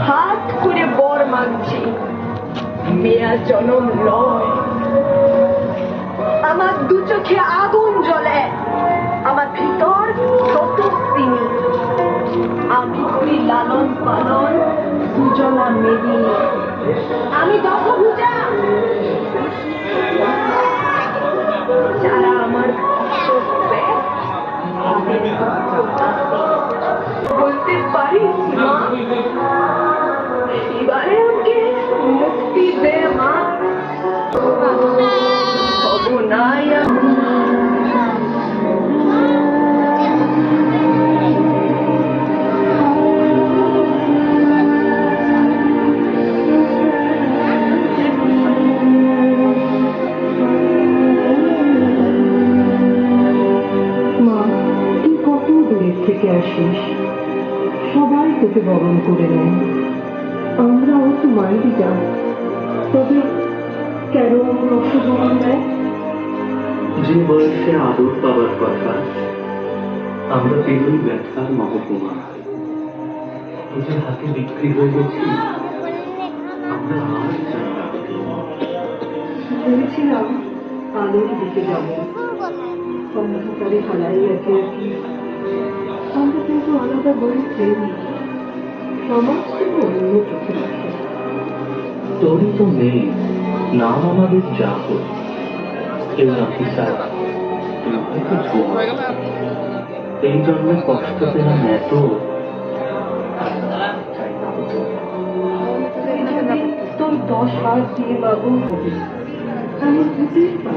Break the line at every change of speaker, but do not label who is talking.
হাত করে বর মানছি, মেয়া জনম লয়। আমার দু চোখে আগুন জ্বলে, আমার ভিতর স্রোতস্বিনী। আমি করি লালন পালন সুজলা মেরি। আমি দশভুজা, যারা আমার বলতে পারি মা, এবারে আমাকে মুক্তি দে মা। হব নাই আমি।
থেকে আসিস, সবাই তোকে বরণ করে নেয়, আমরাও তো মায়েরই যা। তবে কেন রসবরণ নেয়?
যে বয়সে আদর পাবার কথা, আমরা পেরোই ব্যথার মহকুমা। ওদের হাতে বিক্রি হয়ে গেছি, আমরা আর চাই না।
ভেবেছিলাম আলোর দিকে যাবো, অন্ধকারে হালাই একে একে। আমরা কিন্তু আলাদা বই চেয়েনি, সমাজ থেকে অন্য চোখে রাখে।
তোরই তো নেই নাম আমাদের যা হোক, কেউ অফিসার, তুই হয়তো ঝুম। এই জন্মে কষ্ট পেলাম এত,
তোর 10 হাত দিয়ে বাবু আমি বুঝে